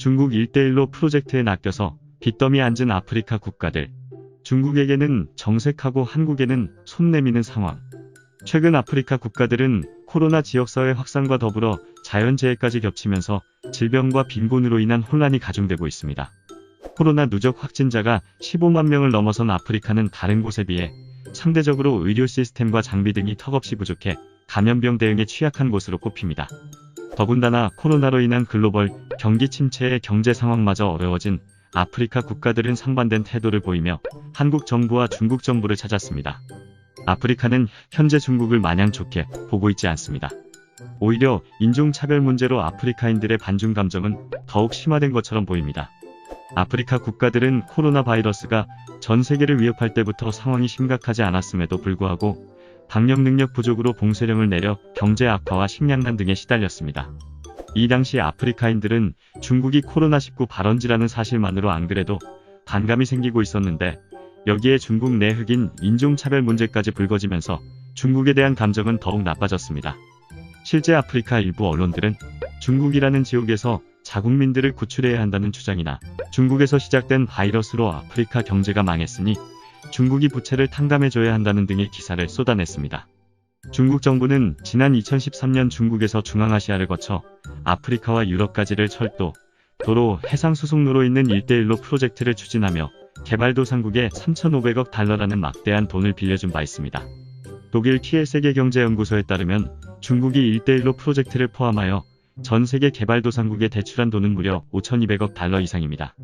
중국 1대1로 프로젝트에 낚여서 빚더미 앉은 아프리카 국가들. 중국에게는 정색하고 한국에는 손 내미는 상황. 최근 아프리카 국가들은 코로나 지역사회 확산과 더불어 자연재해까지 겹치면서 질병과 빈곤으로 인한 혼란이 가중되고 있습니다. 코로나 누적 확진자가 15만 명을 넘어선 아프리카는 다른 곳에 비해 상대적으로 의료 시스템과 장비 등이 턱없이 부족해 감염병 대응에 취약한 곳으로 꼽힙니다. 더군다나 코로나로 인한 글로벌 경기 침체의 경제 상황마저 어려워진 아프리카 국가들은 상반된 태도를 보이며 한국 정부와 중국 정부를 찾았습니다. 아프리카는 현재 중국을 마냥 좋게 보고 있지 않습니다. 오히려 인종차별 문제로 아프리카인들의 반중 감정은 더욱 심화된 것처럼 보입니다. 아프리카 국가들은 코로나 바이러스가 전 세계를 위협할 때부터 상황이 심각하지 않았음에도 불구하고 방역 능력 부족으로 봉쇄령을 내려 경제 악화와 식량난 등에 시달렸습니다. 이 당시 아프리카인들은 중국이 코로나19 발원지라는 사실만으로 안 그래도 반감이 생기고 있었는데 여기에 중국 내 흑인 인종차별 문제까지 불거지면서 중국에 대한 감정은 더욱 나빠졌습니다. 실제 아프리카 일부 언론들은 중국이라는 지옥에서 자국민들을 구출해야 한다는 주장이나 중국에서 시작된 바이러스로 아프리카 경제가 망했으니 중국이 부채를 탕감해줘야 한다는 등의 기사를 쏟아냈습니다. 중국 정부는 지난 2013년 중국에서 중앙아시아를 거쳐 아프리카와 유럽까지를 철도, 도로, 해상수송로로 잇는 1대1로 프로젝트를 추진하며 개발도상국에 3,500억 달러라는 막대한 돈을 빌려준 바 있습니다. 독일 키엘 세계경제연구소에 따르면 중국이 1대1로 프로젝트를 포함하여 전 세계 개발도상국에 대출한 돈은 무려 5,200억 달러 이상입니다.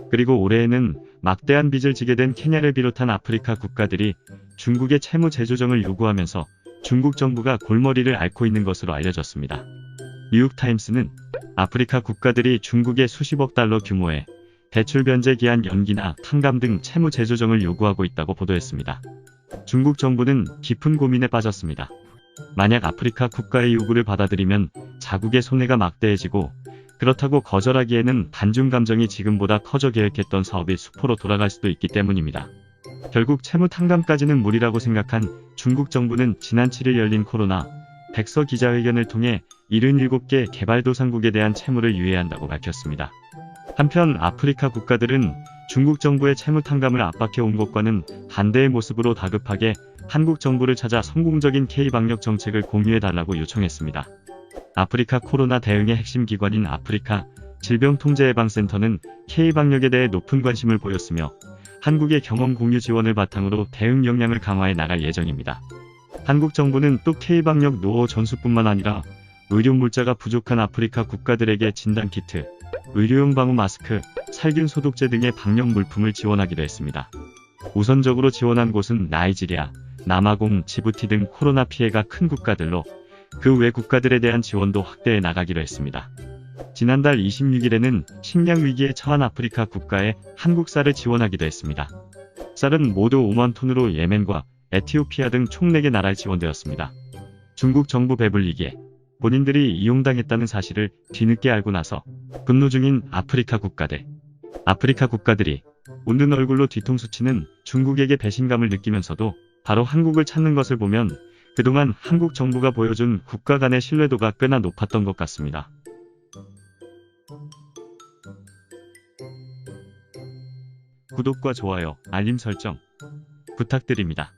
그리고 올해에는 막대한 빚을 지게 된 케냐를 비롯한 아프리카 국가들이 중국의 채무 재조정을 요구하면서 중국 정부가 골머리를 앓고 있는 것으로 알려졌습니다. 뉴욕타임스는 아프리카 국가들이 중국의 수십억 달러 규모의 대출 변제 기한 연기나 탕감 등 채무 재조정을 요구하고 있다고 보도했습니다. 중국 정부는 깊은 고민에 빠졌습니다. 만약 아프리카 국가의 요구를 받아들이면 자국의 손해가 막대해지고 그렇다고 거절하기에는 반중 감정이 지금보다 커져 계획했던 사업이 수포로 돌아갈 수도 있기 때문입니다. 결국 채무 탕감까지는 무리라고 생각한 중국 정부는 지난 7일 열린 코로나 백서 기자회견을 통해 77개 개발도상국에 대한 채무를 유예한다고 밝혔습니다. 한편 아프리카 국가들은 중국 정부의 채무 탕감을 압박해 온 것과는 반대의 모습으로 다급하게 한국 정부를 찾아 성공적인 K-방역 정책을 공유해달라고 요청했습니다. 아프리카 코로나 대응의 핵심 기관인 아프리카 질병통제예방센터는 K-방역에 대해 높은 관심을 보였으며 한국의 경험 공유 지원을 바탕으로 대응 역량을 강화해 나갈 예정입니다. 한국 정부는 또 K-방역 노하우 전수뿐만 아니라 의료 물자가 부족한 아프리카 국가들에게 진단키트, 의료용 방호 마스크, 살균 소독제 등의 방역 물품을 지원하기로 했습니다. 우선적으로 지원한 곳은 나이지리아, 남아공, 지부티 등 코로나 피해가 큰 국가들로 그 외 국가들에 대한 지원도 확대해 나가기로 했습니다. 지난달 26일에는 식량 위기에 처한 아프리카 국가에 한국 쌀을 지원하기도 했습니다. 쌀은 모두 5만 톤으로 예멘과 에티오피아 등 총 4개 나라에 지원되었습니다. 중국 정부 배불리기에 본인들이 이용당했다는 사실을 뒤늦게 알고 나서 분노 중인 아프리카 국가들이 웃는 얼굴로 뒤통수 치는 중국에게 배신감을 느끼면서도 바로 한국을 찾는 것을 보면 그동안 한국 정부가 보여준 국가 간의 신뢰도가 꽤나 높았던 것 같습니다. 구독과 좋아요, 알림 설정 부탁드립니다.